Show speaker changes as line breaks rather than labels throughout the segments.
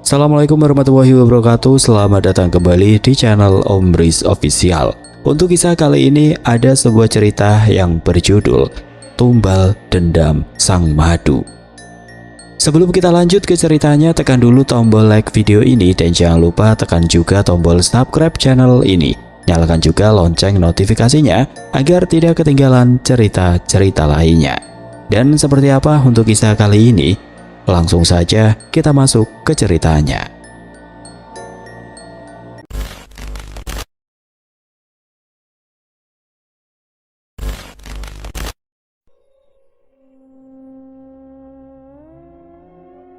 Assalamualaikum warahmatullahi wabarakatuh. Selamat datang kembali di channel Om Riz Official. Untuk kisah kali ini ada sebuah cerita yang berjudul Tumbal Dendam Sang Madu. Sebelum kita lanjut ke ceritanya, tekan dulu tombol like video ini dan jangan lupa tekan juga tombol subscribe channel ini. Nyalakan juga lonceng notifikasinya agar tidak ketinggalan cerita-cerita lainnya. Dan seperti apa untuk kisah kali ini? Langsung saja kita masuk ke ceritanya.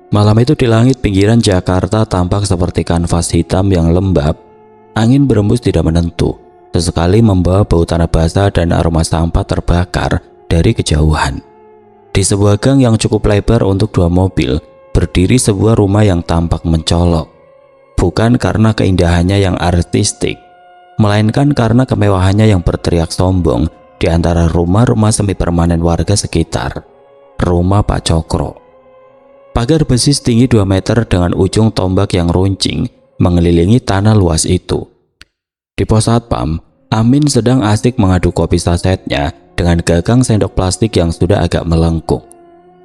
Malam itu di langit pinggiran Jakarta tampak seperti kanvas hitam yang lembab. Angin berembus tidak menentu, sesekali membawa bau tanah basah dan aroma sampah terbakar dari kejauhan. Di sebuah gang yang cukup lebar untuk 2 mobil, berdiri sebuah rumah yang tampak mencolok. Bukan karena keindahannya yang artistik, melainkan karena kemewahannya yang berteriak sombong di antara rumah-rumah semi permanen warga sekitar. Rumah Pak Cokro. Pagar besi setinggi 2 meter dengan ujung tombak yang runcing mengelilingi tanah luas itu. Di pos satpam, Amin sedang asik mengaduk kopi sasetnya dengan gagang sendok plastik yang sudah agak melengkung.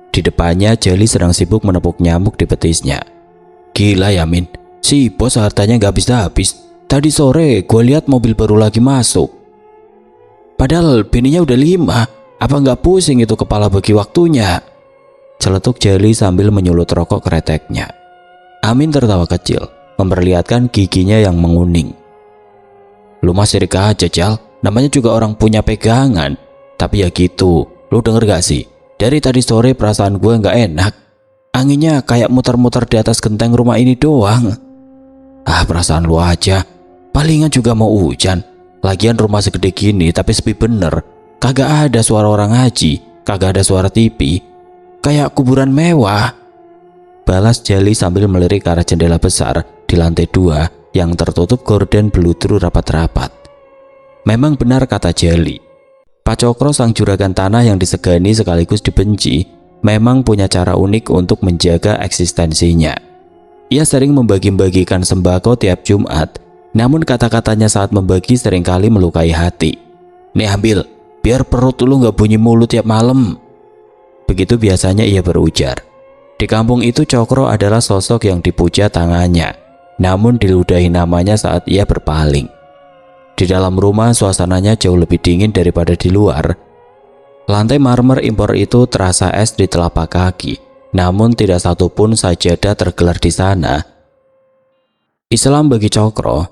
Di depannya, Jali sedang sibuk menepuk nyamuk di betisnya. Gila ya Min, si bos hartanya nggak habis-habis. Tadi sore gue lihat mobil baru lagi masuk. Padahal bininya udah 5, apa nggak pusing itu kepala bagi waktunya? Celetuk Jali sambil menyulut rokok kreteknya. Amin tertawa kecil, memperlihatkan giginya yang menguning. Lu masih sirik aja Jal, namanya juga orang punya pegangan. Tapi ya gitu, lu denger gak sih? Dari tadi sore perasaan gue gak enak. Anginnya kayak muter-muter di atas genteng rumah ini doang. Ah, perasaan lu aja. Palingan juga mau hujan. Lagian rumah segede gini tapi sepi bener. Kagak ada suara orang ngaji, kagak ada suara TV. Kayak kuburan mewah. Balas Jali sambil melirik ke arah jendela besar di lantai 2 yang tertutup gorden beludru rapat-rapat. Memang benar kata Jali. Pak Cokro sang juragan tanah yang disegani sekaligus dibenci memang punya cara unik untuk menjaga eksistensinya. Ia sering membagi-bagikan sembako tiap Jumat, namun kata-katanya saat membagi seringkali melukai hati. Nih ambil, biar perut lu gak bunyi mulu tiap malam. Begitu biasanya ia berujar. Di kampung itu Cokro adalah sosok yang dipuja tangannya, namun diludahi namanya saat ia berpaling. Di dalam rumah suasananya jauh lebih dingin daripada di luar. Lantai marmer impor itu terasa es di telapak kaki, namun tidak satupun sajadah tergelar di sana. Islam bagi Cokro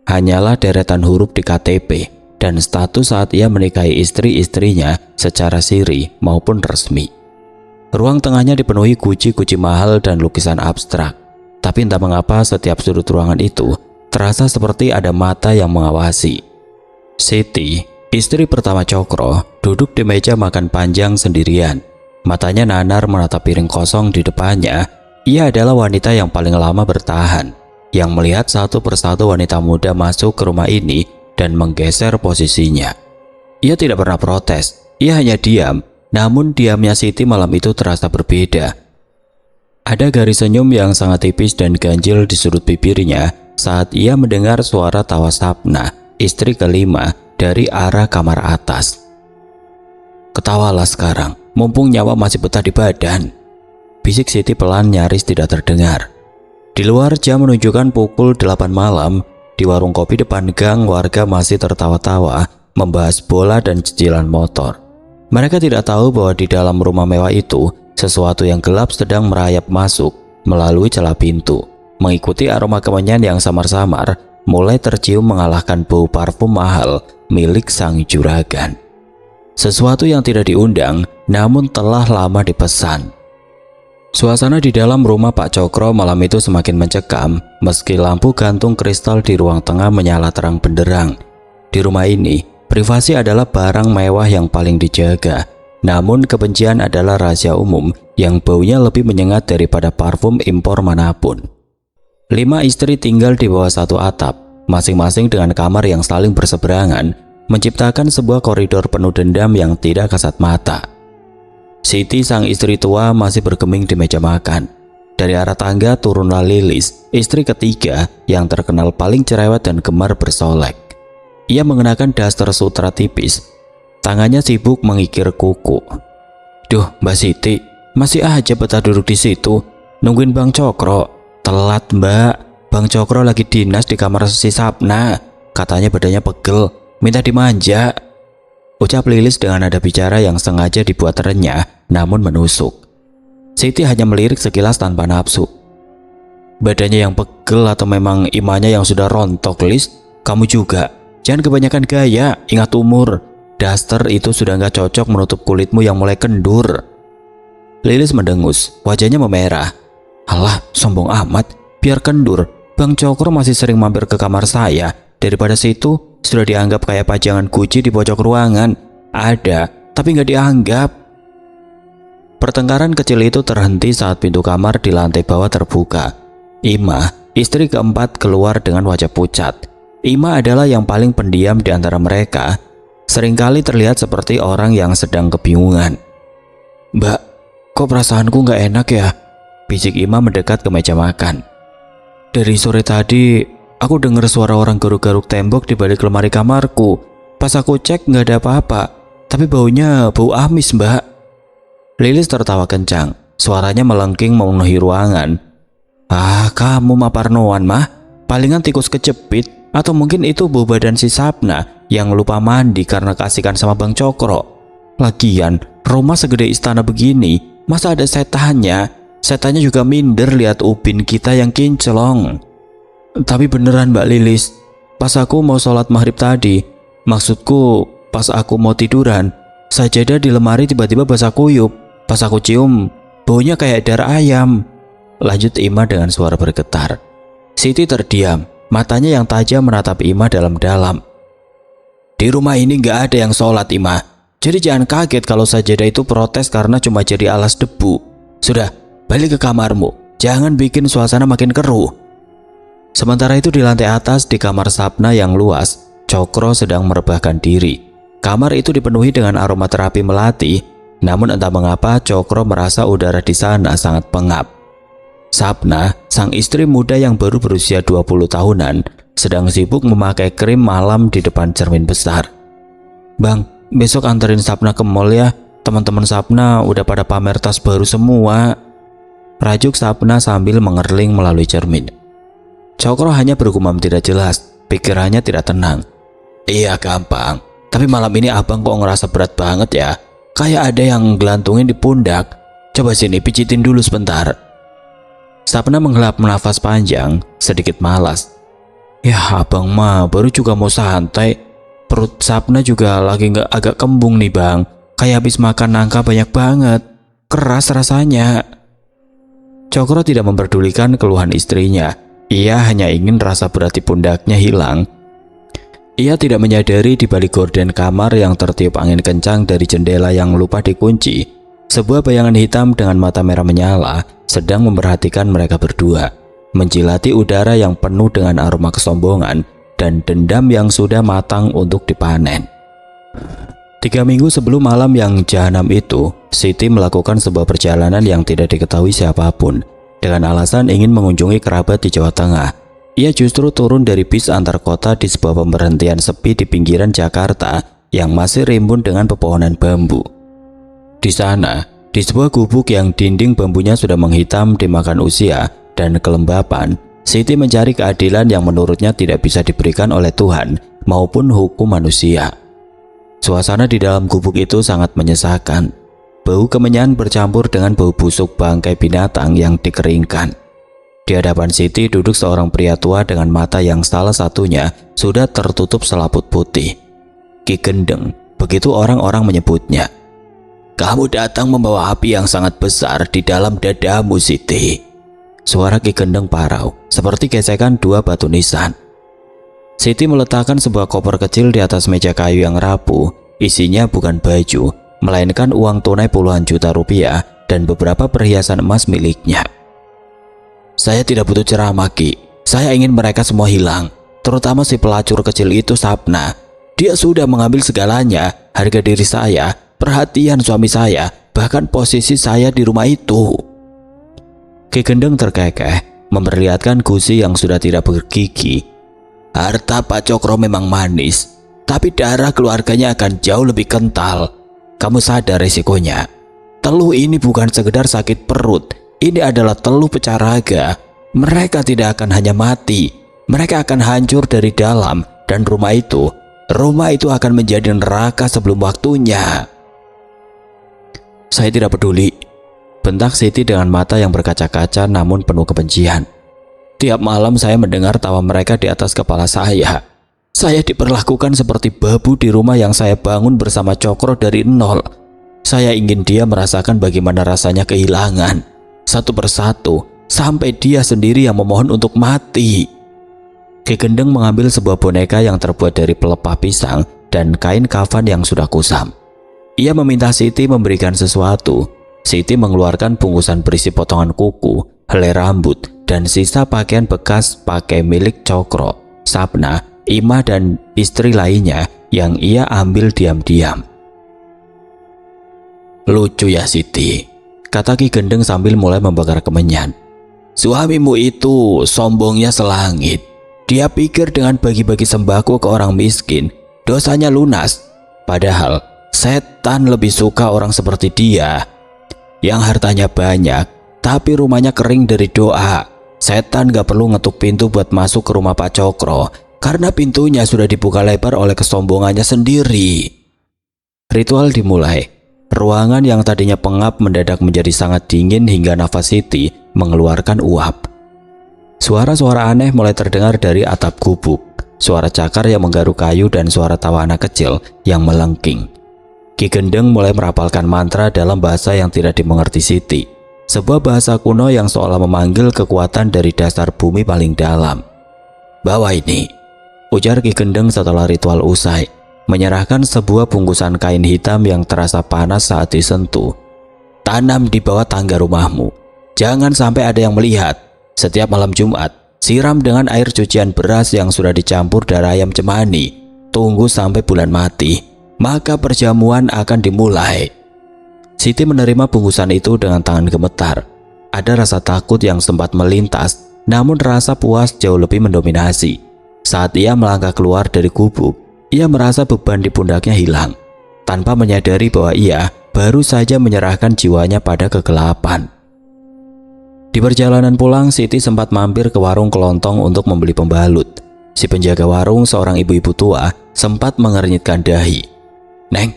hanyalah deretan huruf di KTP dan status saat ia menikahi istri-istrinya secara siri maupun resmi. Ruang tengahnya dipenuhi guci-guci mahal dan lukisan abstrak, tapi entah mengapa setiap sudut ruangan itu terasa seperti ada mata yang mengawasi. Siti, istri pertama Cokro, duduk di meja makan panjang sendirian. Matanya nanar menatap piring kosong di depannya. Ia adalah wanita yang paling lama bertahan, yang melihat satu persatu wanita muda masuk ke rumah ini dan menggeser posisinya. Ia tidak pernah protes, ia hanya diam, namun diamnya Siti malam itu terasa berbeda. Ada garis senyum yang sangat tipis dan ganjil di sudut bibirnya saat ia mendengar suara tawa Sapna, istri kelima, dari arah kamar atas. Ketawalah sekarang, mumpung nyawa masih betah di badan. Bisik Siti pelan nyaris tidak terdengar. Di luar jam menunjukkan pukul 8 malam, di warung kopi depan gang warga masih tertawa-tawa membahas bola dan cicilan motor. Mereka tidak tahu bahwa di dalam rumah mewah itu sesuatu yang gelap sedang merayap masuk melalui celah pintu. Mengikuti aroma kemenyan yang samar-samar mulai tercium mengalahkan bau parfum mahal milik sang juragan. Sesuatu yang tidak diundang namun telah lama dipesan. Suasana di dalam rumah Pak Cokro malam itu semakin mencekam meski lampu gantung kristal di ruang tengah menyala terang benderang. Di rumah ini, privasi adalah barang mewah yang paling dijaga. Namun kebencian adalah rahasia umum yang baunya lebih menyengat daripada parfum impor manapun. 5 istri tinggal di bawah satu atap, masing-masing dengan kamar yang saling berseberangan, menciptakan sebuah koridor penuh dendam yang tidak kasat mata. Siti sang istri tua masih bergeming di meja makan. Dari arah tangga turunlah Lilis, istri ketiga yang terkenal paling cerewet dan gemar bersolek. Ia mengenakan daster sutra tipis. Tangannya sibuk mengikir kuku. "Duh, Mbak Siti, masih aja betah duduk di situ, nungguin Bang Cokro. Telat, Mbak. Bang Cokro lagi dinas di kamar si Sapna. Katanya badannya pegel, minta dimanja," ucap Lilis dengan nada bicara yang sengaja dibuat renyah namun menusuk. Siti hanya melirik sekilas tanpa nafsu. "Badannya yang pegel atau memang imannya yang sudah rontok, Lis? Kamu juga. Jangan kebanyakan gaya, ingat umur. Daster itu sudah nggak cocok menutup kulitmu yang mulai kendur." Lilis mendengus, wajahnya memerah. "Alah, sombong amat. Biar kendur. Bang Cokro masih sering mampir ke kamar saya. Daripada situ, sudah dianggap kayak pajangan Guci di pojok ruangan. Ada, tapi nggak dianggap." Pertengkaran kecil itu terhenti saat pintu kamar di lantai bawah terbuka. Ima, istri keempat, keluar dengan wajah pucat. Ima adalah yang paling pendiam di antara mereka. Seringkali terlihat seperti orang yang sedang kebingungan. "Mbak, kok perasaanku nggak enak ya?" Bisik Ima mendekat ke meja makan. "Dari sore tadi, aku dengar suara orang garuk-garuk tembok di balik lemari kamarku. Pas aku cek nggak ada apa-apa, tapi baunya bau amis, Mbak." Lilis tertawa kencang, suaranya melengking memenuhi ruangan. "Ah, kamu mah parnoan mah. Palingan tikus kejepit, atau mungkin itu bau badan si Sapna yang lupa mandi karena kasihkan sama Bang Cokro. Lagian, rumah segede istana begini, masa ada setannya? Setannya juga minder lihat ubin kita yang kinclong." "Tapi beneran Mbak Lilis, pas aku mau sholat maghrib tadi, maksudku pas aku mau tiduran, sajadah di lemari tiba-tiba basah kuyup. Pas aku cium, baunya kayak darah ayam," lanjut Ima dengan suara bergetar. Siti terdiam, matanya yang tajam menatap Ima dalam-dalam. "Di rumah ini nggak ada yang sholat, Ima. Jadi jangan kaget kalau sajadah itu protes karena cuma jadi alas debu. Sudah, balik ke kamarmu. Jangan bikin suasana makin keruh." Sementara itu di lantai atas di kamar Sapna yang luas, Cokro sedang merebahkan diri. Kamar itu dipenuhi dengan aroma terapi melati. Namun entah mengapa Cokro merasa udara di sana sangat pengap. Sapna, sang istri muda yang baru berusia 20 tahunan, sedang sibuk memakai krim malam di depan cermin besar. "Bang, besok anterin Sapna ke mall ya. Teman-teman Sapna udah pada pamer tas baru semua," rajuk Sapna sambil mengerling melalui cermin. Cokro hanya bergumam tidak jelas, pikirannya tidak tenang. "Iya gampang, tapi malam ini abang kok ngerasa berat banget ya? Kayak ada yang gelantungin di pundak. Coba sini pijitin dulu sebentar." Sapna menghela nafas panjang, sedikit malas. "Ya abang mah baru juga mau santai. Perut Sapna juga lagi agak kembung nih bang. Kayak habis makan nangka banyak banget. Keras rasanya." Cokro tidak memperdulikan keluhan istrinya. Ia hanya ingin rasa berat di pundaknya hilang. Ia tidak menyadari di balik gorden kamar yang tertiup angin kencang dari jendela yang lupa dikunci, sebuah bayangan hitam dengan mata merah menyala sedang memperhatikan mereka berdua, menjilati udara yang penuh dengan aroma kesombongan dan dendam yang sudah matang untuk dipanen. 3 minggu sebelum malam yang jahanam itu, Siti melakukan sebuah perjalanan yang tidak diketahui siapapun dengan alasan ingin mengunjungi kerabat di Jawa Tengah. Ia justru turun dari bis antar kota di sebuah pemberhentian sepi di pinggiran Jakarta yang masih rimbun dengan pepohonan bambu. Di sana, di sebuah gubuk yang dinding bambunya sudah menghitam dimakan usia dan kelembapan, Siti mencari keadilan yang menurutnya tidak bisa diberikan oleh Tuhan maupun hukum manusia. Suasana di dalam gubuk itu sangat menyesakan. Bau kemenyan bercampur dengan bau busuk bangkai binatang yang dikeringkan. Di hadapan Siti duduk seorang pria tua dengan mata yang salah satunya sudah tertutup selaput putih. Ki Gendeng, begitu orang-orang menyebutnya. "Kamu datang membawa api yang sangat besar di dalam dadamu, Siti." Suara Ki Gendeng parau, seperti gesekan 2 batu nisan. Siti meletakkan sebuah koper kecil di atas meja kayu yang rapuh. Isinya bukan baju, melainkan uang tunai puluhan juta rupiah dan beberapa perhiasan emas miliknya. "Saya tidak butuh ceramah, Ki. Saya ingin mereka semua hilang, terutama si pelacur kecil itu Sapna. Dia sudah mengambil segalanya, harga diri saya, perhatian suami saya, bahkan posisi saya di rumah itu." Ki Gendeng terkekeh memperlihatkan gusi yang sudah tidak bergigi. Harta Pak Cokro memang manis, tapi darah keluarganya akan jauh lebih kental. Kamu sadar resikonya. Teluh ini bukan sekedar sakit perut, ini adalah teluh pecah raga. Mereka tidak akan hanya mati, mereka akan hancur dari dalam, dan rumah itu akan menjadi neraka sebelum waktunya. Saya tidak peduli, bentak Siti dengan mata yang berkaca-kaca namun penuh kebencian. Tiap malam saya mendengar tawa mereka di atas kepala saya. Saya diperlakukan seperti babu di rumah yang saya bangun bersama Cokro dari nol. Saya ingin dia merasakan bagaimana rasanya kehilangan satu persatu, sampai dia sendiri yang memohon untuk mati. Ki Gendeng mengambil sebuah boneka yang terbuat dari pelepah pisang dan kain kafan yang sudah kusam. Ia meminta Siti memberikan sesuatu. Siti mengeluarkan bungkusan berisi potongan kuku, helai rambut, dan sisa pakaian bekas pakai milik Cokro, Sapna, Ima, dan istri lainnya yang ia ambil diam-diam. Lucu ya Siti, kata Ki Gendeng sambil mulai membakar kemenyan. Suamimu itu sombongnya selangit. Dia pikir dengan bagi-bagi sembako ke orang miskin, dosanya lunas. Padahal setan lebih suka orang seperti dia, yang hartanya banyak, tapi rumahnya kering dari doa. Setan gak perlu ngetuk pintu buat masuk ke rumah Pak Cokro, karena pintunya sudah dibuka lebar oleh kesombongannya sendiri. Ritual dimulai. Ruangan yang tadinya pengap mendadak menjadi sangat dingin hingga nafas Siti mengeluarkan uap. Suara-suara aneh mulai terdengar dari atap gubuk. Suara cakar yang menggaruk kayu dan suara tawa anak kecil yang melengking. Ki Gendeng mulai merapalkan mantra dalam bahasa yang tidak dimengerti Siti. Sebuah bahasa kuno yang seolah memanggil kekuatan dari dasar bumi paling dalam. Bawa ini, ujar Ki Gendeng setelah ritual usai, menyerahkan sebuah bungkusan kain hitam yang terasa panas saat disentuh. Tanam di bawah tangga rumahmu. Jangan sampai ada yang melihat. Setiap malam Jumat, siram dengan air cucian beras yang sudah dicampur darah ayam cemani. Tunggu sampai bulan mati, maka perjamuan akan dimulai. Siti menerima bungkusan itu dengan tangan gemetar. Ada rasa takut yang sempat melintas, namun rasa puas jauh lebih mendominasi. Saat ia melangkah keluar dari gubuk, ia merasa beban di pundaknya hilang, tanpa menyadari bahwa ia baru saja menyerahkan jiwanya pada kegelapan. Di perjalanan pulang, Siti sempat mampir ke warung kelontong untuk membeli pembalut. Si penjaga warung, seorang ibu-ibu tua, sempat mengernyitkan dahi. Neng,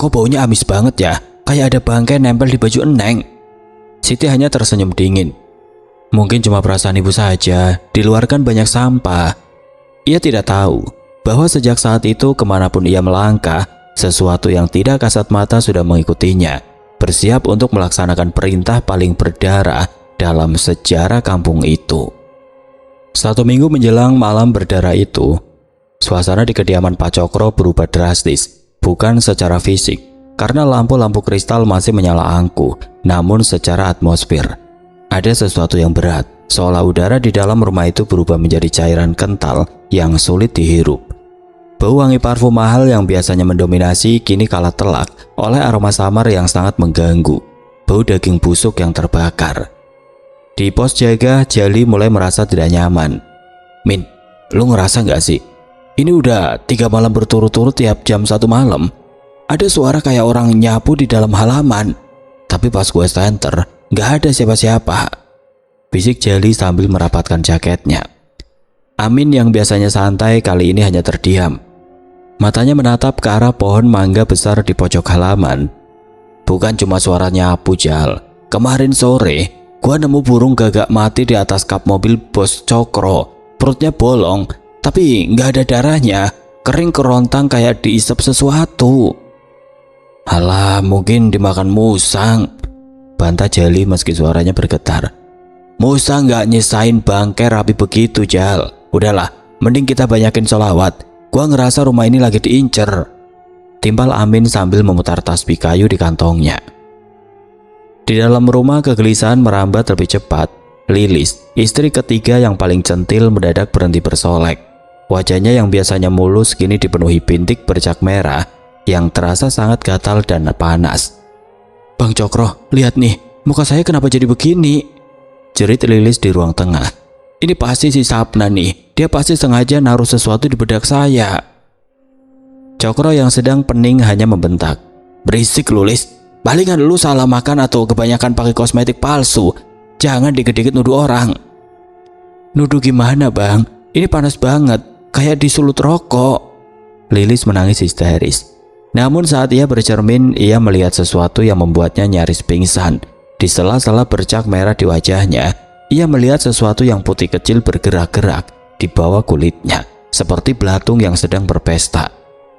kok baunya amis banget ya? Kayak ada bangkai nempel di baju Eneng. Siti hanya tersenyum dingin. Mungkin cuma perasaan ibu saja, di luar kan banyak sampah. Ia tidak tahu bahwa sejak saat itu kemanapun ia melangkah, sesuatu yang tidak kasat mata sudah mengikutinya, bersiap untuk melaksanakan perintah paling berdarah dalam sejarah kampung itu. 1 minggu menjelang malam berdarah itu, suasana di kediaman Pak Cokro berubah drastis, bukan secara fisik, karena lampu-lampu kristal masih menyala angkuh, namun secara atmosfer. Ada sesuatu yang berat, seolah udara di dalam rumah itu berubah menjadi cairan kental yang sulit dihirup. Bau wangi parfum mahal yang biasanya mendominasi kini kalah telak oleh aroma samar yang sangat mengganggu. Bau daging busuk yang terbakar. Di pos jaga, Jali mulai merasa tidak nyaman. Min, lu ngerasa gak sih? Ini udah 3 malam berturut-turut tiap jam 1 malam. Ada suara kayak orang nyapu di dalam halaman. Tapi pas gue senter, gak ada siapa-siapa. Bisik Jali sambil merapatkan jaketnya. Amin yang biasanya santai kali ini hanya terdiam. Matanya menatap ke arah pohon mangga besar di pojok halaman. Bukan cuma suara nyapu, Jal. Kemarin sore, gua nemu burung gagak mati di atas kap mobil bos Cokro. Perutnya bolong, tapi nggak ada darahnya. Kering kerontang kayak diisep sesuatu. Alah, mungkin dimakan musang, bantah Jali meski suaranya bergetar. Musang nggak nyesain bangkai rapi begitu, Jal. Udahlah, mending kita banyakin sholawat. Gua ngerasa rumah ini lagi diincer, timpal Amin sambil memutar tasbih kayu di kantongnya. Di dalam rumah kegelisahan merambat lebih cepat. Lilis, istri ketiga yang paling centil, mendadak berhenti bersolek. Wajahnya yang biasanya mulus kini dipenuhi bintik bercak merah yang terasa sangat gatal dan panas. Bang Cokro, lihat nih, muka saya kenapa jadi begini? jerit Lilis di ruang tengah. Ini pasti si Sapna nih, dia pasti sengaja naruh sesuatu di bedak saya. Cokro yang sedang pening hanya membentak. Berisik lu Lis, palingan lu salah makan atau kebanyakan pakai kosmetik palsu. Jangan dikit-dikit nuduh orang. Nuduh gimana bang? Ini panas banget, kayak disulut rokok. Lilis menangis histeris. Namun saat ia bercermin, ia melihat sesuatu yang membuatnya nyaris pingsan. Di sela-sela bercak merah di wajahnya, ia melihat sesuatu yang putih kecil bergerak-gerak di bawah kulitnya, seperti belatung yang sedang berpesta.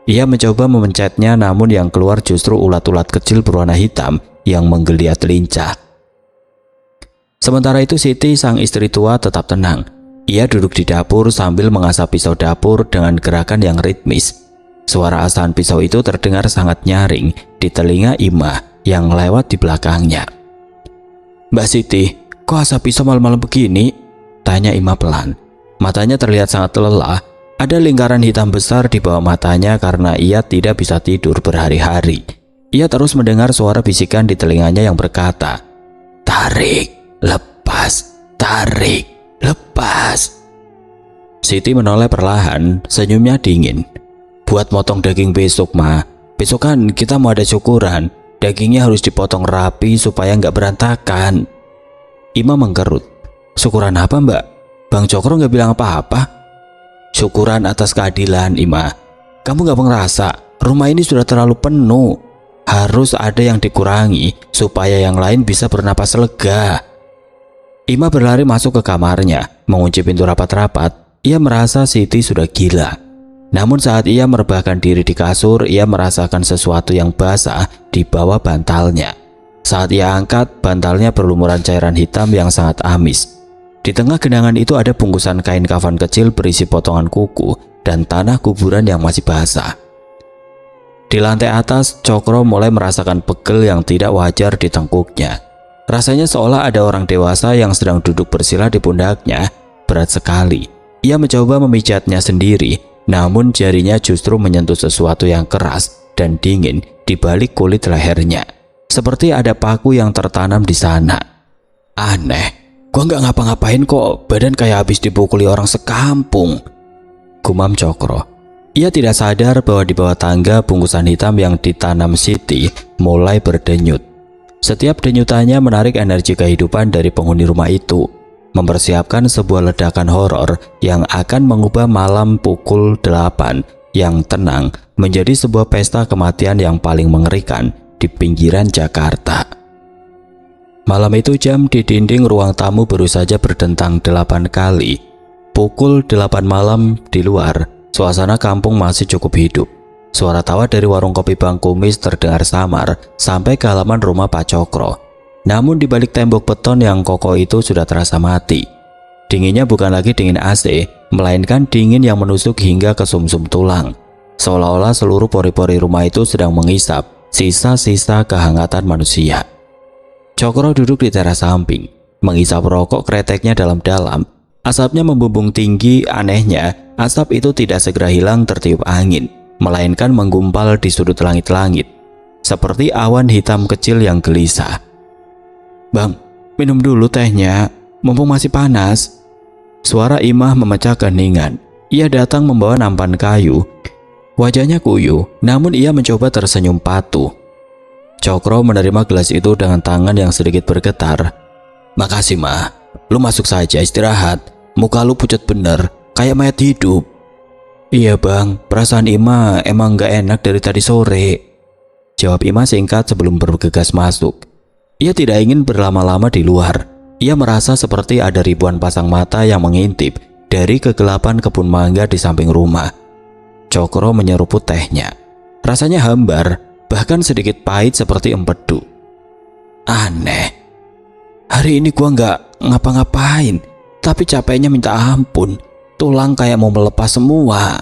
Ia mencoba memencetnya, namun yang keluar justru ulat-ulat kecil berwarna hitam yang menggeliat lincah. Sementara itu Siti, sang istri tua, tetap tenang. Ia duduk di dapur sambil mengasah pisau dapur dengan gerakan yang ritmis. Suara asahan pisau itu terdengar sangat nyaring di telinga Imah yang lewat di belakangnya. Mbak Siti, kok asah pisau malam-malam begini? Tanya Imah pelan. Matanya terlihat sangat lelah. Ada lingkaran hitam besar di bawah matanya karena ia tidak bisa tidur berhari-hari. Ia terus mendengar suara bisikan di telinganya yang berkata, tarik, lepas, tarik, lepas. Siti menoleh perlahan, senyumnya dingin. Buat motong daging besok mah. Besok kan kita mau ada syukuran. Dagingnya harus dipotong rapi supaya nggak berantakan. Imah mengkerut. Syukuran apa mbak? Bang Cokro nggak bilang apa-apa. Syukuran atas keadilan Imah. Kamu nggak ngerasa rumah ini sudah terlalu penuh. Harus ada yang dikurangi supaya yang lain bisa bernapas lega. Imah berlari masuk ke kamarnya, mengunci pintu rapat-rapat. Ia merasa Siti sudah gila. Namun saat ia merebahkan diri di kasur, ia merasakan sesuatu yang basah di bawah bantalnya. Saat ia angkat, bantalnya berlumuran cairan hitam yang sangat amis. Di tengah genangan itu ada bungkusan kain kafan kecil berisi potongan kuku dan tanah kuburan yang masih basah. Di lantai atas, Cokro mulai merasakan pegel yang tidak wajar di tengkuknya. Rasanya seolah ada orang dewasa yang sedang duduk bersila di pundaknya. Berat sekali. Ia mencoba memijatnya sendiri, namun jarinya justru menyentuh sesuatu yang keras dan dingin di balik kulit lehernya. Seperti ada paku yang tertanam di sana. Aneh. Gua nggak ngapa-ngapain kok, badan kayak habis dipukuli orang sekampung. Gumam Cokro. Ia tidak sadar bahwa di bawah tangga bungkusan hitam yang ditanam Siti mulai berdenyut. Setiap denyutannya menarik energi kehidupan dari penghuni rumah itu, mempersiapkan sebuah ledakan horor yang akan mengubah malam pukul 8 yang tenang menjadi sebuah pesta kematian yang paling mengerikan di pinggiran Jakarta. Malam itu jam di dinding ruang tamu baru saja berdentang 8 kali. Pukul 8 malam di luar, suasana kampung masih cukup hidup. Suara tawa dari warung kopi Bang Kumis terdengar samar sampai ke halaman rumah Pak Cokro. Namun di balik tembok beton yang kokoh itu sudah terasa mati. Dinginnya bukan lagi dingin AC, melainkan dingin yang menusuk hingga ke sumsum tulang. Seolah-olah seluruh pori-pori rumah itu sedang mengisap sisa-sisa kehangatan manusia. Cokro duduk di teras samping, menghisap rokok kreteknya dalam-dalam. Asapnya membumbung tinggi. Anehnya, asap itu tidak segera hilang tertiup angin, melainkan menggumpal di sudut langit-langit, seperti awan hitam kecil yang gelisah. Bang, minum dulu tehnya, mumpung masih panas. Suara Imah memecah keheningan. Ia datang membawa nampan kayu. Wajahnya kuyuh, namun ia mencoba tersenyum patuh. Cokro menerima gelas itu dengan tangan yang sedikit bergetar. Makasih mah, lu masuk saja istirahat. Muka lu pucat bener, kayak mayat hidup. Iya bang, perasaan Imah emang gak enak dari tadi sore. Jawab Imah singkat sebelum bergegas masuk. Ia tidak ingin berlama-lama di luar. Ia merasa seperti ada ribuan pasang mata yang mengintip dari kegelapan kebun mangga di samping rumah. Cokro menyeruput tehnya. Rasanya hambar, bahkan sedikit pahit seperti empedu. Aneh. Hari ini gua nggak ngapa-ngapain, tapi capeknya minta ampun. Tulang kayak mau melepas semua.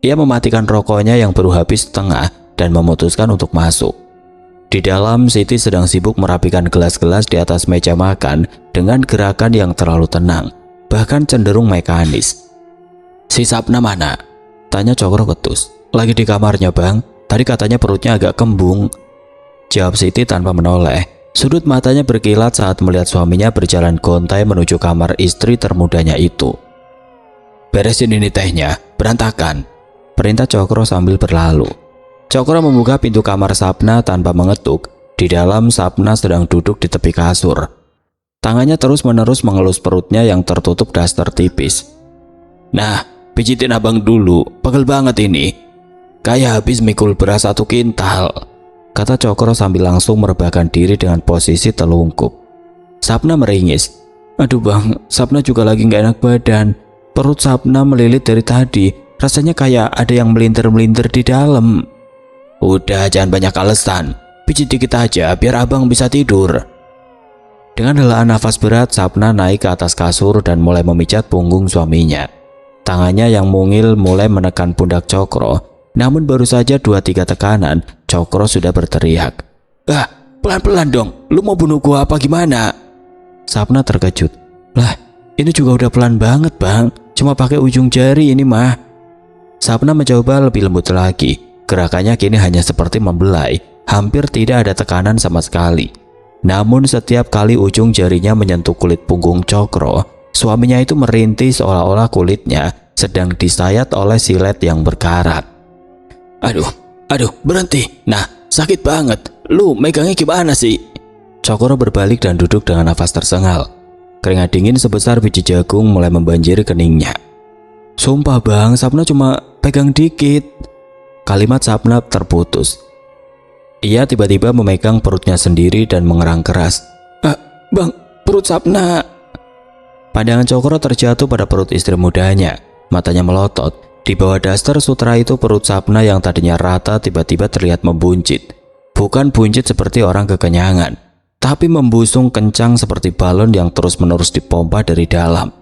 Ia mematikan rokoknya yang baru habis setengah dan memutuskan untuk masuk. Di dalam, Siti sedang sibuk merapikan gelas-gelas di atas meja makan dengan gerakan yang terlalu tenang, bahkan cenderung mekanis. Si Sapna mana? Tanya Cokro ketus. Lagi di kamarnya bang, tadi katanya perutnya agak kembung. Jawab Siti tanpa menoleh. Sudut matanya berkilat saat melihat suaminya berjalan gontai menuju kamar istri termudanya itu. "Beresin ini tehnya, berantakan," perintah Cokro sambil berlalu. Cokro membuka pintu kamar Sapna tanpa mengetuk. Di dalam, Sapna sedang duduk di tepi kasur. Tangannya terus-menerus mengelus perutnya yang tertutup daster tipis. "Nah, pijitin abang dulu, pegel banget ini. Kayak habis mikul beras 1 kintal," kata Cokro sambil langsung merebahkan diri dengan posisi telungkup. Sapna meringis. "Aduh bang, Sapna juga lagi gak enak badan. Perut Sapna melilit dari tadi, rasanya kayak ada yang melintir-melintir di dalam." "Udah, jangan banyak alasan, pijit dikit aja biar abang bisa tidur." Dengan helaan nafas berat, Sapna naik ke atas kasur dan mulai memijat punggung suaminya. Tangannya yang mungil mulai menekan pundak Cokro. Namun baru saja 2-3 tekanan, Cokro sudah berteriak, "Ah, pelan-pelan dong, lu mau bunuh gua apa gimana?" Sapna terkejut. "Lah, ini juga udah pelan banget bang, cuma pakai ujung jari ini mah." Sapna mencoba lebih lembut lagi. Gerakannya kini hanya seperti membelai, hampir tidak ada tekanan sama sekali. Namun setiap kali ujung jarinya menyentuh kulit punggung Cokro, suaminya itu merintih seolah-olah kulitnya sedang disayat oleh silet yang berkarat. Aduh, berhenti. Nah, sakit banget. Lu megangnya gimana sih?" Cokro berbalik dan duduk dengan nafas tersengal. Keringat dingin sebesar biji jagung mulai membanjiri keningnya. "Sumpah bang, Sapna cuma pegang dikit." Kalimat Sapna terputus. Ia tiba-tiba memegang perutnya sendiri dan mengerang keras. Bang, perut Sapna." Pandangan Cokro terjatuh pada perut istri mudanya. Matanya melotot. Di bawah daster sutra itu perut Sapna yang tadinya rata tiba-tiba terlihat membuncit. Bukan buncit seperti orang kekenyangan, tapi membusung kencang seperti balon yang terus-menerus dipompa dari dalam.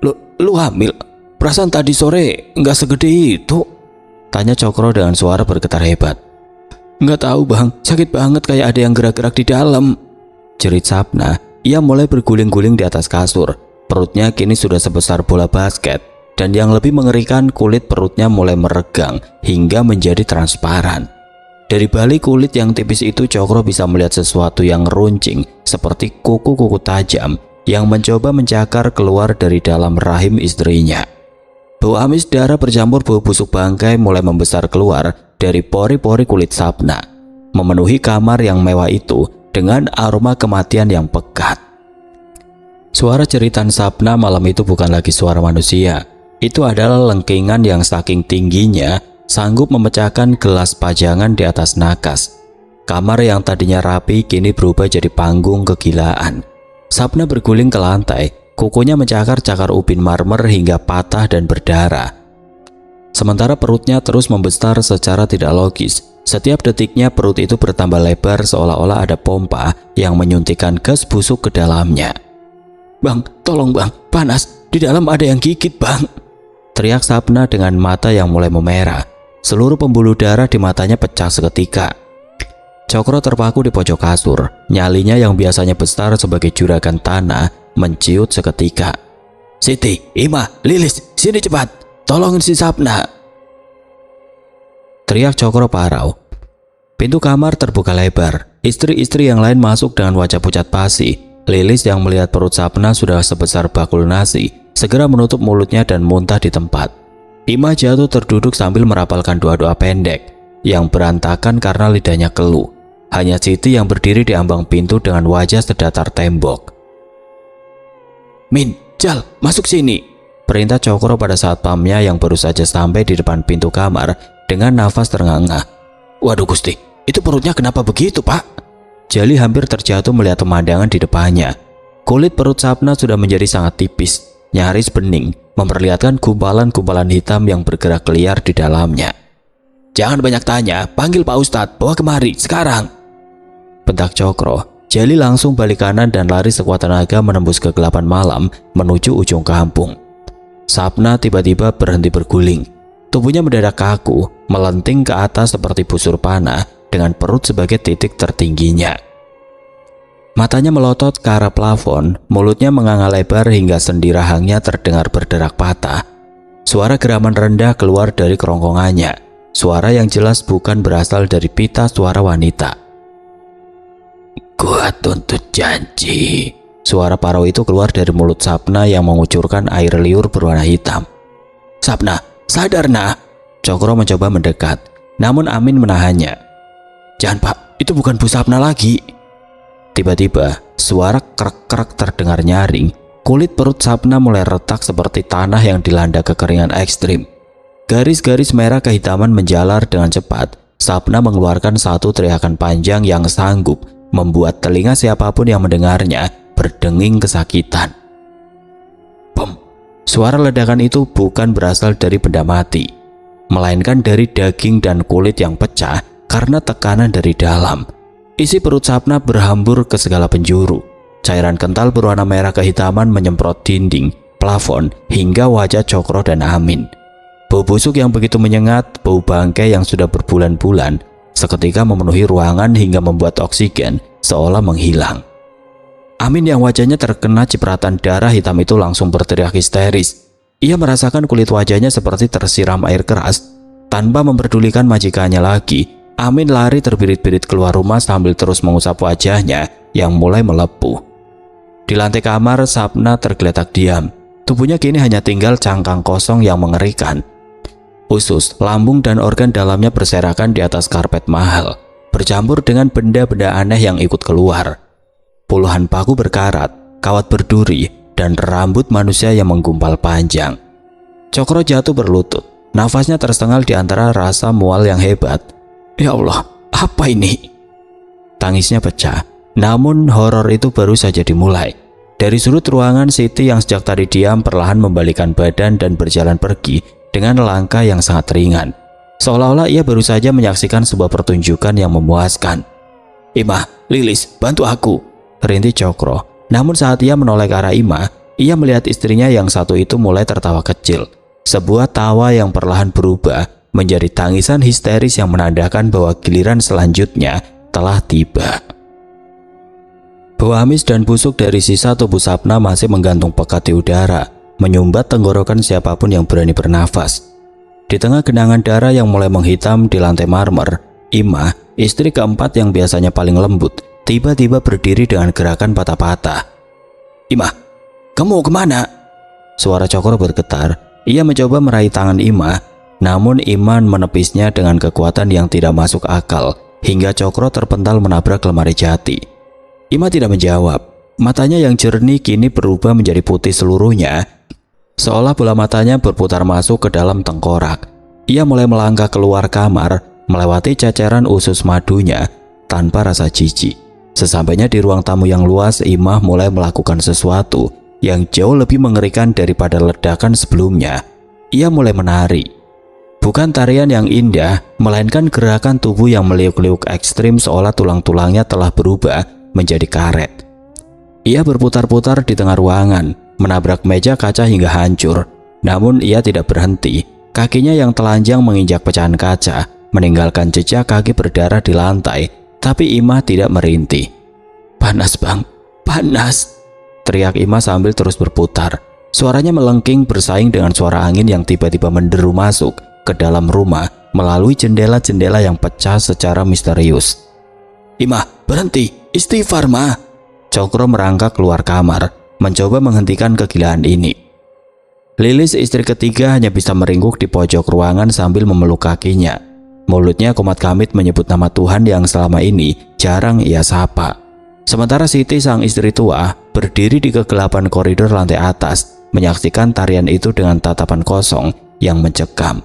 Lu hamil? Perasaan tadi sore nggak segede itu?" tanya Cokro dengan suara bergetar hebat. "Nggak tahu bang, sakit banget kayak ada yang gerak-gerak di dalam," jerit Sapna. Ia mulai berguling-guling di atas kasur. Perutnya kini sudah sebesar bola basket. Dan yang lebih mengerikan, kulit perutnya mulai meregang hingga menjadi transparan. Dari balik kulit yang tipis itu, Cokro bisa melihat sesuatu yang runcing seperti kuku-kuku tajam yang mencoba mencakar keluar dari dalam rahim istrinya. Bau amis darah bercampur bau busuk bangkai mulai membesar keluar dari pori-pori kulit Sapna, memenuhi kamar yang mewah itu dengan aroma kematian yang pekat. Suara jeritan Sapna malam itu bukan lagi suara manusia. Itu adalah lengkingan yang saking tingginya sanggup memecahkan gelas pajangan di atas nakas. Kamar yang tadinya rapi kini berubah jadi panggung kegilaan. Sapna berguling ke lantai, kukunya mencakar-cakar ubin marmer hingga patah dan berdarah. Sementara perutnya terus membesar secara tidak logis. Setiap detiknya perut itu bertambah lebar seolah-olah ada pompa yang menyuntikkan gas busuk ke dalamnya. "Bang, tolong bang, panas, di dalam ada yang gigit bang," teriak Sapna dengan mata yang mulai memerah. Seluruh pembuluh darah di matanya pecah seketika. Cokro terpaku di pojok kasur. Nyalinya yang biasanya besar sebagai juragan tanah menciut seketika. "Siti, Ima, Lilis, sini cepat, tolongin si Sapna," teriak Cokro parau. Pintu kamar terbuka lebar. Istri-istri yang lain masuk dengan wajah pucat pasi. Lilis yang melihat perut Sapna sudah sebesar bakul nasi segera menutup mulutnya dan muntah di tempat. Ima jatuh terduduk sambil merapalkan doa-doa pendek yang berantakan karena lidahnya keluh. Hanya Siti yang berdiri di ambang pintu dengan wajah sedatar tembok. "Min, Jal, masuk sini," perintah Cokro pada saat pamnya yang baru saja sampai di depan pintu kamar dengan nafas terengah-engah. "Waduh Gusti, itu perutnya kenapa begitu Pak?" Jali hampir terjatuh melihat pemandangan di depannya. Kulit perut Sapna sudah menjadi sangat tipis, nyaris bening, memperlihatkan gumpalan-gumpalan hitam yang bergerak liar di dalamnya. "Jangan banyak tanya, panggil Pak Ustadz, bawa kemari, sekarang," bentak Cokro. Jali langsung balik kanan dan lari sekuat tenaga menembus kegelapan malam menuju ujung kampung. Sapna tiba-tiba berhenti berguling. Tubuhnya mendadak kaku, melenting ke atas seperti busur panah dengan perut sebagai titik tertingginya. Matanya melotot ke arah plafon, mulutnya menganga lebar hingga sendi rahangnya terdengar berderak patah. Suara geraman rendah keluar dari kerongkongannya. Suara yang jelas bukan berasal dari pita suara wanita. Kuat untuk janji. Suara parau itu keluar dari mulut Sapna yang mengucurkan air liur berwarna hitam. Sapna, sadar nah. Cokro mencoba mendekat, namun Amin menahannya. Jangan Pak, itu bukan Bu Sapna lagi. Tiba-tiba, suara krek-krek terdengar nyaring. Kulit perut Sapna mulai retak seperti tanah yang dilanda kekeringan ekstrim. Garis-garis merah kehitaman menjalar dengan cepat. Sapna mengeluarkan satu teriakan panjang yang sanggup membuat telinga siapapun yang mendengarnya berdenging kesakitan. Bom! Suara ledakan itu bukan berasal dari benda mati, melainkan dari daging dan kulit yang pecah karena tekanan dari dalam. Isi perut Sapna berhambur ke segala penjuru. Cairan kental berwarna merah kehitaman menyemprot dinding, plafon, hingga wajah Cokro dan Amin. Bau busuk yang begitu menyengat, bau bangkai yang sudah berbulan-bulan, seketika memenuhi ruangan hingga membuat oksigen seolah menghilang. Amin yang wajahnya terkena cipratan darah hitam itu langsung berteriak histeris. Ia merasakan kulit wajahnya seperti tersiram air keras. Tanpa memperdulikan majikannya lagi, Amin lari terbirit-birit keluar rumah sambil terus mengusap wajahnya yang mulai melepuh. Di lantai kamar, Sapna tergeletak diam. Tubuhnya kini hanya tinggal cangkang kosong yang mengerikan. Usus, lambung, dan organ dalamnya berserakan di atas karpet mahal, bercampur dengan benda-benda aneh yang ikut keluar. Puluhan paku berkarat, kawat berduri, dan rambut manusia yang menggumpal panjang. Cokro jatuh berlutut, nafasnya tersengal di antara rasa mual yang hebat. Ya Allah, apa ini? Tangisnya pecah, namun horor itu baru saja dimulai. Dari sudut ruangan, Siti yang sejak tadi diam perlahan membalikkan badan dan berjalan pergi dengan langkah yang sangat ringan, seolah-olah ia baru saja menyaksikan sebuah pertunjukan yang memuaskan. Imah, Lilis, bantu aku, rintik Cokro. Namun saat ia menoleh ke arah Imah, ia melihat istrinya yang satu itu mulai tertawa kecil. Sebuah tawa yang perlahan berubah menjadi tangisan histeris yang menandakan bahwa giliran selanjutnya telah tiba. Bau amis dan busuk dari sisa tubuh Sapna masih menggantung pekat di udara, menyumbat tenggorokan siapapun yang berani bernafas. Di tengah genangan darah yang mulai menghitam di lantai marmer, Imah, istri keempat yang biasanya paling lembut, tiba-tiba berdiri dengan gerakan patah-patah. Imah, kamu mau kemana? Suara Cokro bergetar. Ia mencoba meraih tangan Imah, namun Imah menepisnya dengan kekuatan yang tidak masuk akal, hingga Cokro terpental menabrak lemari jati. Imah tidak menjawab. Matanya yang jernih kini berubah menjadi putih seluruhnya, seolah bola matanya berputar masuk ke dalam tengkorak. Ia mulai melangkah keluar kamar, melewati ceceran usus madunya tanpa rasa jijik. Sesampainya di ruang tamu yang luas, Imah mulai melakukan sesuatu yang jauh lebih mengerikan daripada ledakan sebelumnya. Ia mulai menari. Bukan tarian yang indah, melainkan gerakan tubuh yang meliuk-liuk ekstrim seolah tulang-tulangnya telah berubah menjadi karet. Ia berputar-putar di tengah ruangan, menabrak meja kaca hingga hancur. Namun ia tidak berhenti. Kakinya yang telanjang menginjak pecahan kaca, meninggalkan jejak kaki berdarah di lantai. Tapi Imah tidak merintih. Panas bang, panas, teriak Imah sambil terus berputar. Suaranya melengking bersaing dengan suara angin yang tiba-tiba menderu masuk ke dalam rumah melalui jendela-jendela yang pecah secara misterius. Imah, berhenti, istighfar mah. Cokro merangkak keluar kamar, mencoba menghentikan kegilaan ini. Lilis, istri ketiga, hanya bisa meringkuk di pojok ruangan sambil memeluk kakinya. Mulutnya komat kamit menyebut nama Tuhan yang selama ini jarang ia sapa. Sementara Siti, sang istri tua, berdiri di kegelapan koridor lantai atas, menyaksikan tarian itu dengan tatapan kosong yang mencekam.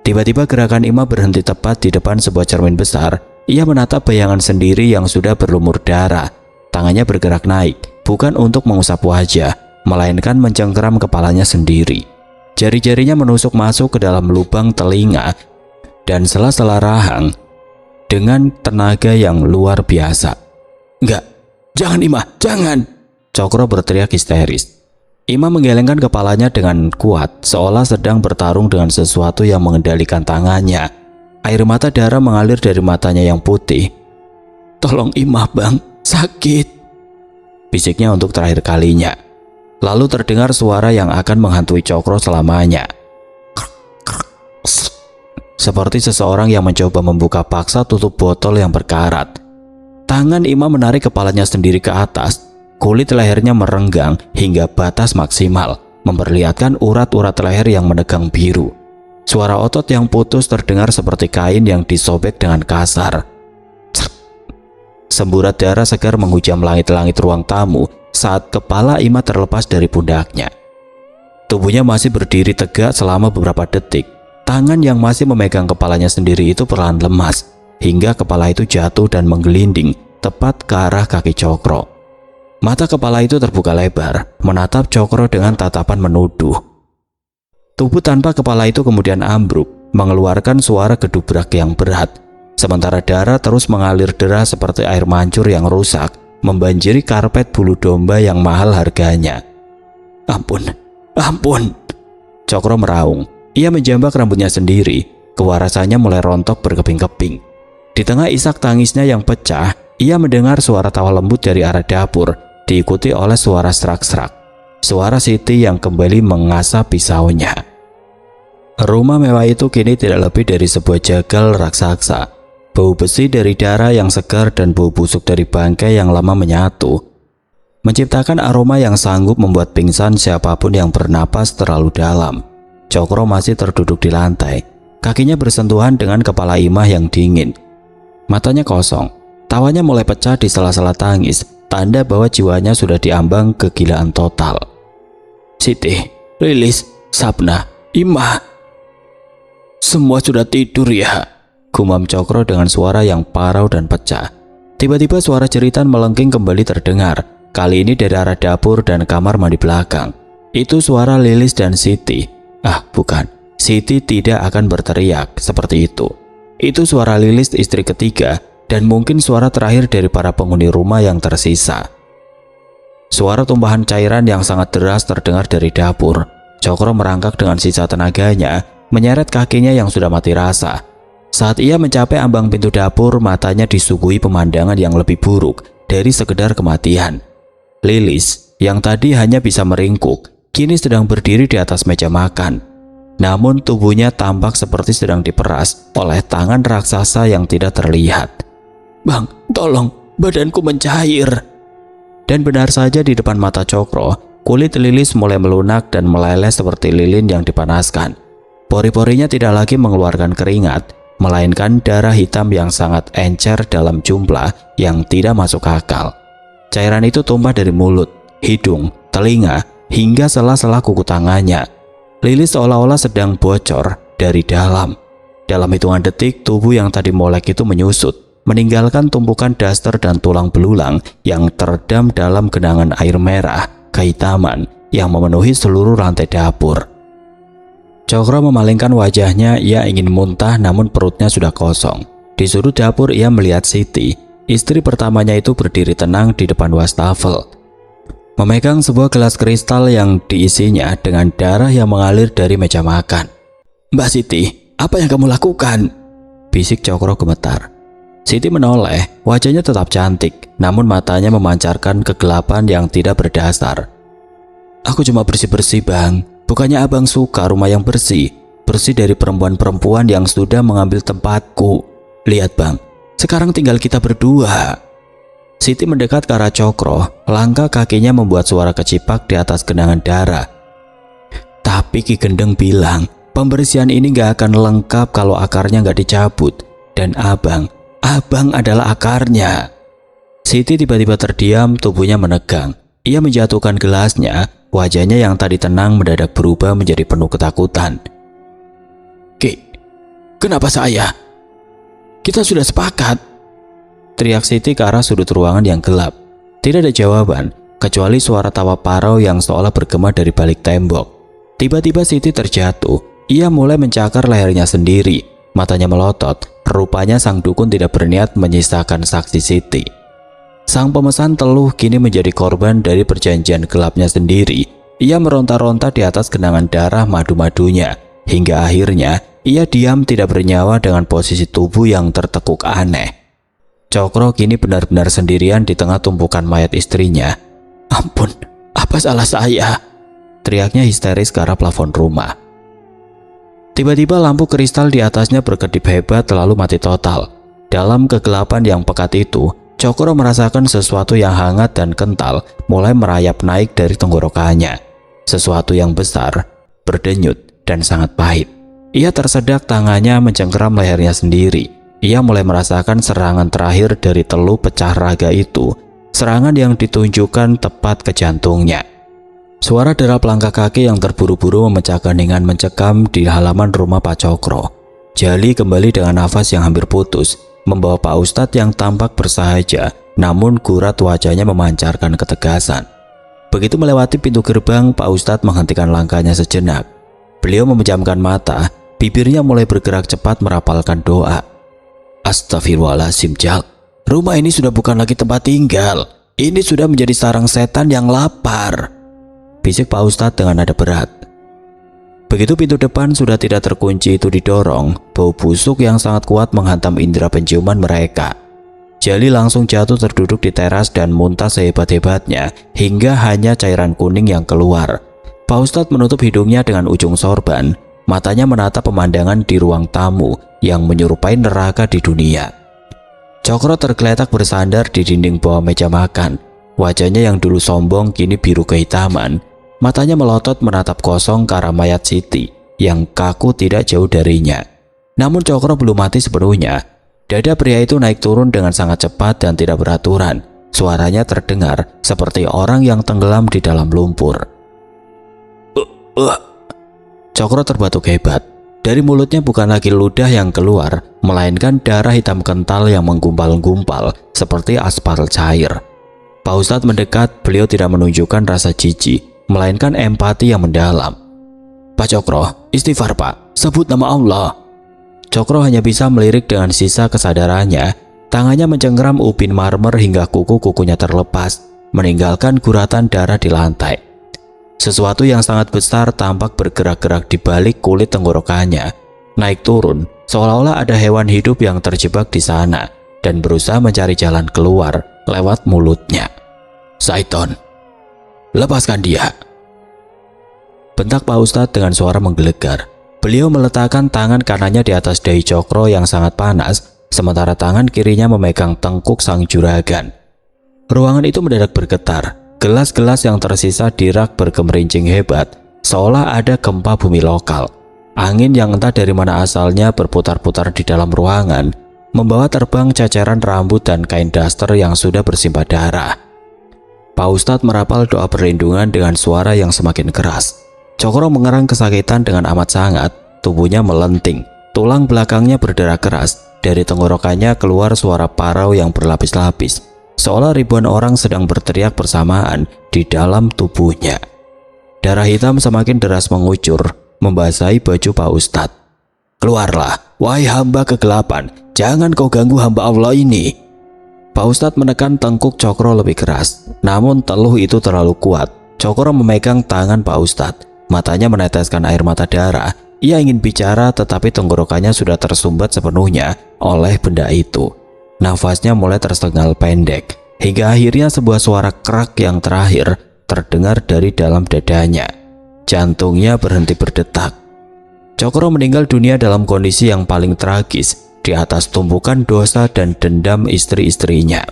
Tiba-tiba gerakan Imah berhenti tepat di depan sebuah cermin besar. Ia menatap bayangan sendiri yang sudah berlumur darah. Tangannya bergerak naik, bukan untuk mengusap wajah, melainkan mencengkeram kepalanya sendiri. Jari-jarinya menusuk masuk ke dalam lubang telinga dan sela-sela rahang dengan tenaga yang luar biasa. Enggak, jangan Imah, jangan! Cokro berteriak histeris. Imah menggelengkan kepalanya dengan kuat, seolah sedang bertarung dengan sesuatu yang mengendalikan tangannya. Air mata darah mengalir dari matanya yang putih. Tolong Imah bang, sakit, bisiknya untuk terakhir kalinya. Lalu terdengar suara yang akan menghantui Cokro selamanya. Seperti seseorang yang mencoba membuka paksa tutup botol yang berkarat. Tangan Ima menarik kepalanya sendiri ke atas. Kulit lehernya merenggang hingga batas maksimal, memperlihatkan urat-urat leher yang menegang biru. Suara otot yang putus terdengar seperti kain yang disobek dengan kasar. Semburat darah segar menghujam langit-langit ruang tamu saat kepala Ima terlepas dari pundaknya. Tubuhnya masih berdiri tegak selama beberapa detik. Tangan yang masih memegang kepalanya sendiri itu perlahan lemas, hingga kepala itu jatuh dan menggelinding tepat ke arah kaki Cokro. Mata kepala itu terbuka lebar, menatap Cokro dengan tatapan menuduh. Tubuh tanpa kepala itu kemudian ambruk, mengeluarkan suara gedubrak yang berat. Sementara darah terus mengalir deras seperti air mancur yang rusak, membanjiri karpet bulu domba yang mahal harganya. Ampun, ampun. Cokro meraung. Ia menjambak rambutnya sendiri, kewarasannya mulai rontok berkeping-keping. Di tengah isak tangisnya yang pecah, ia mendengar suara tawa lembut dari arah dapur, diikuti oleh suara serak-serak. Suara Siti yang kembali mengasah pisaunya. Rumah mewah itu kini tidak lebih dari sebuah jagal raksasa. Bau besi dari darah yang segar dan bau busuk dari bangkai yang lama menyatu, menciptakan aroma yang sanggup membuat pingsan siapapun yang bernapas terlalu dalam. Cokro masih terduduk di lantai, kakinya bersentuhan dengan kepala Imah yang dingin. Matanya kosong, tawanya mulai pecah di sela-sela tangis, tanda bahwa jiwanya sudah diambang kegilaan total. Siti, Lilis, Sapna, Imah, semua sudah tidur ya? Gumam Cokro dengan suara yang parau dan pecah. Tiba-tiba suara jeritan melengking kembali terdengar, kali ini dari arah dapur dan kamar mandi belakang. Itu suara Lilis dan Siti. Ah, bukan, Siti tidak akan berteriak seperti itu. Itu suara Lilis, istri ketiga, dan mungkin suara terakhir dari para penghuni rumah yang tersisa. Suara tumpahan cairan yang sangat deras terdengar dari dapur. Cokro merangkak dengan sisa tenaganya, menyeret kakinya yang sudah mati rasa. Saat ia mencapai ambang pintu dapur, matanya disuguhi pemandangan yang lebih buruk dari sekedar kematian. Lilis, yang tadi hanya bisa meringkuk, kini sedang berdiri di atas meja makan. Namun tubuhnya tampak seperti sedang diperas oleh tangan raksasa yang tidak terlihat. Bang, tolong, badanku mencair. Dan benar saja di depan mata Cokro, kulit Lilis mulai melunak dan meleleh seperti lilin yang dipanaskan. Pori-porinya tidak lagi mengeluarkan keringat, melainkan darah hitam yang sangat encer dalam jumlah yang tidak masuk akal. Cairan itu tumpah dari mulut, hidung, telinga, hingga sela-sela kuku tangannya. Lilis seolah-olah sedang bocor dari dalam. Dalam hitungan detik, tubuh yang tadi molek itu menyusut, meninggalkan tumpukan daster dan tulang belulang yang teredam dalam genangan air merah kehitaman yang memenuhi seluruh lantai dapur. Cokro memalingkan wajahnya, ia ingin muntah namun perutnya sudah kosong. Di sudut dapur ia melihat Siti, istri pertamanya itu berdiri tenang di depan wastafel, memegang sebuah gelas kristal yang diisinya dengan darah yang mengalir dari meja makan. Mbak Siti, apa yang kamu lakukan? Bisik Cokro gemetar. Siti menoleh, wajahnya tetap cantik, namun matanya memancarkan kegelapan yang tidak berdasar. Aku cuma bersih-bersih bang. Bukannya abang suka rumah yang bersih? Bersih dari perempuan-perempuan yang sudah mengambil tempatku. Lihat bang, sekarang tinggal kita berdua. Siti mendekat ke arah Cokro, langkah kakinya membuat suara kecipak di atas genangan darah. Tapi Ki Gendeng bilang, pembersihan ini gak akan lengkap kalau akarnya gak dicabut. Dan abang adalah akarnya. Siti tiba-tiba terdiam, tubuhnya menegang. Ia menjatuhkan gelasnya, wajahnya yang tadi tenang mendadak berubah menjadi penuh ketakutan. Ki, kenapa saya? Kita sudah sepakat. Teriak Siti ke arah sudut ruangan yang gelap. Tidak ada jawaban, kecuali suara tawa parau yang seolah bergema dari balik tembok. Tiba-tiba Siti terjatuh, ia mulai mencakar lehernya sendiri, matanya melotot, rupanya sang dukun tidak berniat menyisakan saksi Siti. Sang pemesan teluh kini menjadi korban dari perjanjian gelapnya sendiri. Ia meronta-ronta di atas genangan darah madu-madunya, hingga akhirnya ia diam tidak bernyawa dengan posisi tubuh yang tertekuk aneh. Cokro kini benar-benar sendirian di tengah tumpukan mayat istrinya. Ampun, apa salah saya? Teriaknya histeris ke arah plafon rumah. Tiba-tiba lampu kristal di atasnya berkedip hebat lalu mati total. Dalam kegelapan yang pekat itu, Cokro merasakan sesuatu yang hangat dan kental mulai merayap naik dari tenggorokannya. Sesuatu yang besar, berdenyut, dan sangat pahit. Ia tersedak, tangannya mencengkeram lehernya sendiri. Ia mulai merasakan serangan terakhir dari teluh pecah raga itu. Serangan yang ditunjukkan tepat ke jantungnya. Suara derap langkah kaki yang terburu-buru memecahkan dengan mencekam di halaman rumah Pak Cokro. Jali kembali dengan nafas yang hampir putus, membawa Pak Ustadz yang tampak bersahaja, namun gurat wajahnya memancarkan ketegasan. Begitu melewati pintu gerbang, Pak Ustadz menghentikan langkahnya sejenak. Beliau memejamkan mata, bibirnya mulai bergerak cepat merapalkan doa. Astagfirullahaladzim, Jal. Rumah ini sudah bukan lagi tempat tinggal. Ini sudah menjadi sarang setan yang lapar, bisik Pak Ustadz dengan nada berat. Begitu pintu depan sudah tidak terkunci itu didorong, bau busuk yang sangat kuat menghantam indera penciuman mereka. Jali langsung jatuh terduduk di teras dan muntah sehebat-hebatnya hingga hanya cairan kuning yang keluar. Pak Ustadz menutup hidungnya dengan ujung sorban, matanya menatap pemandangan di ruang tamu yang menyerupai neraka di dunia. Cokro tergeletak bersandar di dinding bawah meja makan. Wajahnya yang dulu sombong kini biru kehitaman. Matanya melotot menatap kosong ke arah mayat Siti yang kaku tidak jauh darinya. Namun Cokro belum mati sepenuhnya. Dada pria itu naik turun dengan sangat cepat dan tidak beraturan. Suaranya terdengar seperti orang yang tenggelam di dalam lumpur. Cokro terbatuk hebat. Dari mulutnya bukan lagi ludah yang keluar, melainkan darah hitam kental yang menggumpal-gumpal seperti aspal cair. Pak Ustadz mendekat, beliau tidak menunjukkan rasa jijik, melainkan empati yang mendalam. Pak Cokro, istighfar Pak, sebut nama Allah. Cokro hanya bisa melirik dengan sisa kesadarannya. Tangannya mencengkeram ubin marmer hingga kuku-kukunya terlepas, meninggalkan guratan darah di lantai. Sesuatu yang sangat besar tampak bergerak-gerak di balik kulit tenggorokannya, naik turun, seolah-olah ada hewan hidup yang terjebak di sana dan berusaha mencari jalan keluar lewat mulutnya. Saiton, lepaskan dia, bentak Pak Ustadz dengan suara menggelegar. Beliau meletakkan tangan kanannya di atas dahi Cokro yang sangat panas, sementara tangan kirinya memegang tengkuk sang juragan. Ruangan itu mendadak bergetar. Gelas-gelas yang tersisa di rak bergemerincing hebat, seolah ada gempa bumi lokal. Angin yang entah dari mana asalnya berputar-putar di dalam ruangan, membawa terbang cacaran rambut dan kain daster yang sudah bersimbah darah. Pak Ustadz merapal doa perlindungan dengan suara yang semakin keras. Cokro mengerang kesakitan dengan amat sangat, tubuhnya melenting, tulang belakangnya berdarah keras, dari tenggorokannya keluar suara parau yang berlapis-lapis, seolah ribuan orang sedang berteriak bersamaan di dalam tubuhnya. Darah hitam semakin deras mengucur, membasahi baju Pak Ustadz. Keluarlah, wahai hamba kegelapan, jangan kau ganggu hamba Allah ini. Pak Ustadz menekan tengkuk Cokro lebih keras, namun teluh itu terlalu kuat. Cokro memegang tangan Pak Ustadz, matanya meneteskan air mata darah. Ia ingin bicara tetapi tenggorokannya sudah tersumbat sepenuhnya oleh benda itu. Nafasnya mulai tersengal pendek, hingga akhirnya sebuah suara kerak yang terakhir terdengar dari dalam dadanya. Jantungnya berhenti berdetak. Cokro meninggal dunia dalam kondisi yang paling tragis, di atas tumpukan dosa dan dendam istri-istrinya.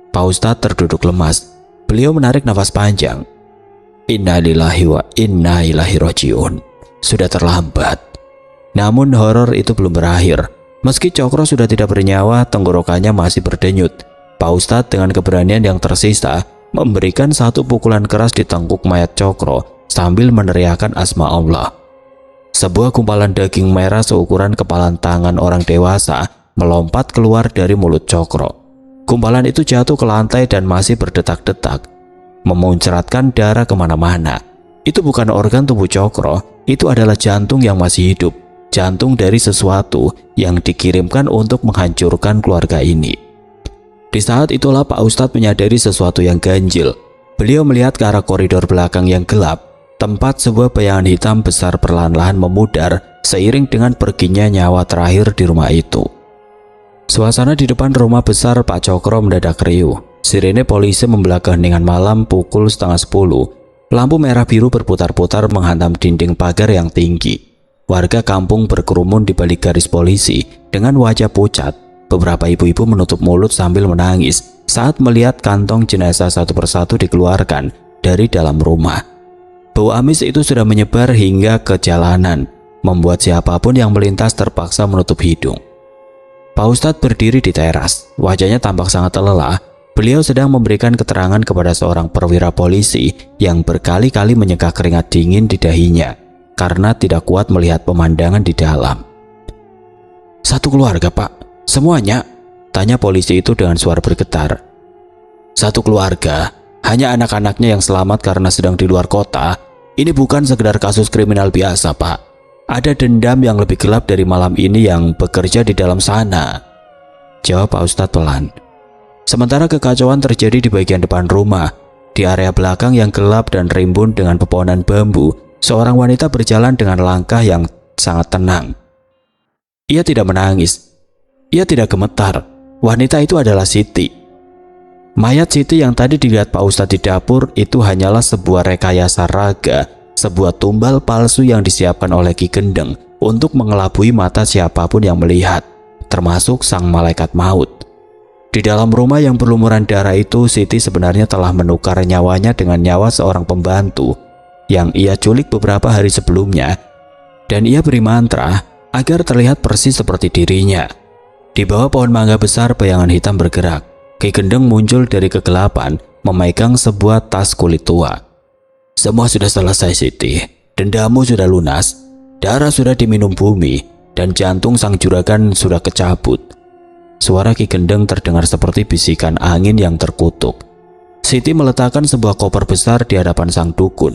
Pak Ustadz terduduk lemas. Beliau menarik nafas panjang. Innalillahi wa inna ilaihi rajiun. Sudah terlambat. Namun horor itu belum berakhir. Meski Cokro sudah tidak bernyawa, tenggorokannya masih berdenyut. Pak Ustadz dengan keberanian yang tersisa memberikan satu pukulan keras di tengkuk mayat Cokro sambil meneriakkan asma Allah. Sebuah gumpalan daging merah seukuran kepalan tangan orang dewasa melompat keluar dari mulut Cokro. Gumpalan itu jatuh ke lantai dan masih berdetak-detak, memuncratkan darah kemana-mana. Itu bukan organ tubuh Cokro, itu adalah jantung yang masih hidup. Jantung dari sesuatu yang dikirimkan untuk menghancurkan keluarga ini. Di saat itulah Pak Ustadz menyadari sesuatu yang ganjil. Beliau melihat ke arah koridor belakang yang gelap, tempat sebuah bayangan hitam besar perlahan-lahan memudar seiring dengan perginya nyawa terakhir di rumah itu. Suasana di depan rumah besar Pak Cokro mendadak riuh. Sirene polisi membelah keheningan malam pukul 9:30. Lampu merah biru berputar-putar menghantam dinding pagar yang tinggi. Warga kampung berkerumun di balik garis polisi dengan wajah pucat. Beberapa ibu-ibu menutup mulut sambil menangis saat melihat kantong jenazah satu persatu dikeluarkan dari dalam rumah. Bau amis itu sudah menyebar hingga ke jalanan, membuat siapapun yang melintas terpaksa menutup hidung. Pak Ustadz berdiri di teras, wajahnya tampak sangat lelah. Beliau sedang memberikan keterangan kepada seorang perwira polisi yang berkali-kali menyeka keringat dingin di dahinya karena tidak kuat melihat pemandangan di dalam. "Satu keluarga, Pak? Semuanya?" tanya polisi itu dengan suara bergetar. "Satu keluarga, hanya anak-anaknya yang selamat karena sedang di luar kota. Ini bukan sekedar kasus kriminal biasa, Pak. Ada dendam yang lebih gelap dari malam ini yang bekerja di dalam sana," jawab Pak Ustadz pelan. Sementara kekacauan terjadi di bagian depan rumah. Di area belakang yang gelap dan rimbun dengan pepohonan bambu, seorang wanita berjalan dengan langkah yang sangat tenang. Ia tidak menangis, ia tidak gemetar. Wanita itu adalah Siti. Mayat Siti yang tadi dilihat Pak Ustadz di dapur itu hanyalah sebuah rekayasa raga, sebuah tumbal palsu yang disiapkan oleh Ki Gendeng untuk mengelabui mata siapapun yang melihat, termasuk sang malaikat maut. Di dalam rumah yang berlumuran darah itu, Siti sebenarnya telah menukar nyawanya dengan nyawa seorang pembantu yang ia culik beberapa hari sebelumnya, dan ia beri mantra agar terlihat persis seperti dirinya. Di bawah pohon mangga besar, bayangan hitam bergerak. Ki Gendeng muncul dari kegelapan, memegang sebuah tas kulit tua. "Semua sudah selesai, Siti. Dendamu sudah lunas, darah sudah diminum bumi, dan jantung sang juragan sudah kecabut." Suara Ki Gendeng terdengar seperti bisikan angin yang terkutuk. Siti meletakkan sebuah koper besar di hadapan sang dukun.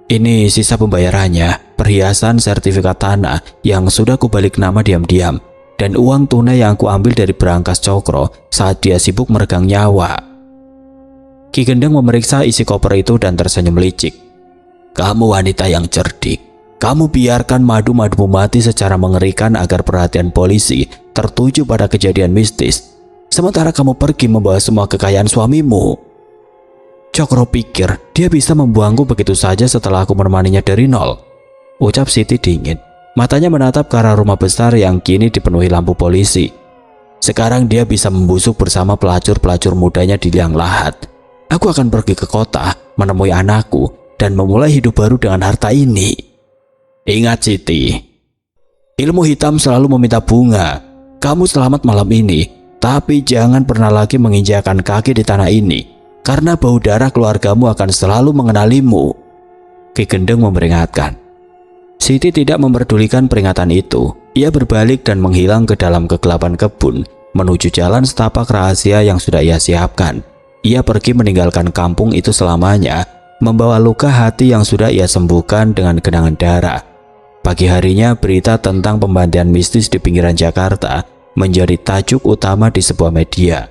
"Ini sisa pembayarannya, perhiasan sertifikat tanah yang sudah kubalik nama diam-diam, dan uang tunai yang aku ambil dari berangkas Cokro saat dia sibuk meregang nyawa." Ki Gendeng memeriksa isi koper itu dan tersenyum licik. "Kamu wanita yang cerdik. Kamu biarkan madu-madumu mati secara mengerikan agar perhatian polisi tertuju pada kejadian mistis. Sementara kamu pergi membawa semua kekayaan suamimu. Cokro pikir dia bisa membuangku begitu saja setelah aku menemaninya dari nol," ucap Siti dingin. Matanya menatap ke arah rumah besar yang kini dipenuhi lampu polisi. "Sekarang dia bisa membusuk bersama pelacur-pelacur mudanya di liang lahat. Aku akan pergi ke kota, menemui anakku, dan memulai hidup baru dengan harta ini. Ingat, Siti, ilmu hitam selalu meminta bunga. Kamu selamat malam ini, tapi jangan pernah lagi menginjakkan kaki di tanah ini, karena bau darah keluargamu akan selalu mengenalimu," Ki Gendeng memperingatkan. Siti tidak memperdulikan peringatan itu. Ia berbalik dan menghilang ke dalam kegelapan kebun, menuju jalan setapak rahasia yang sudah ia siapkan. Ia pergi meninggalkan kampung itu selamanya, membawa luka hati yang sudah ia sembuhkan dengan genangan darah. Pagi harinya, berita tentang pembantaian mistis di pinggiran Jakarta menjadi tajuk utama di sebuah media.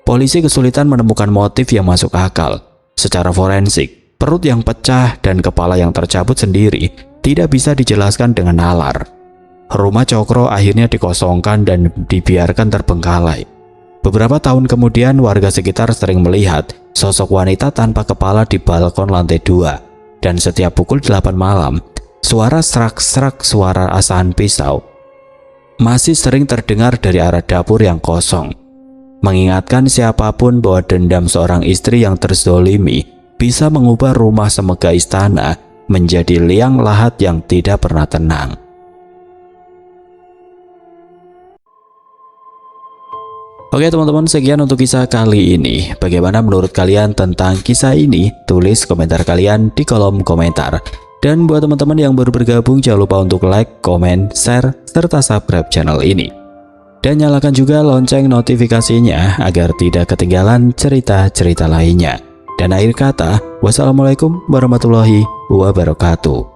Polisi kesulitan menemukan motif yang masuk akal. Secara forensik, perut yang pecah dan kepala yang tercabut sendiri tidak bisa dijelaskan dengan nalar. Rumah Cokro akhirnya dikosongkan dan dibiarkan terbengkalai. Beberapa tahun kemudian, warga sekitar sering melihat sosok wanita tanpa kepala di balkon lantai 2. Dan setiap pukul 8 malam, suara serak-serak suara asahan pisau masih sering terdengar dari arah dapur yang kosong, mengingatkan siapapun bahwa dendam seorang istri yang terzolimi bisa mengubah rumah semegah istana menjadi liang lahat yang tidak pernah tenang. Oke teman-teman, sekian untuk kisah kali ini. Bagaimana menurut kalian tentang kisah ini? Tulis komentar kalian di kolom komentar. Dan buat teman-teman yang baru bergabung, jangan lupa untuk like, komen, share, serta subscribe channel ini. Dan nyalakan juga lonceng notifikasinya agar tidak ketinggalan cerita-cerita lainnya. Dan akhir kata, wassalamualaikum warahmatullahi wabarakatuh.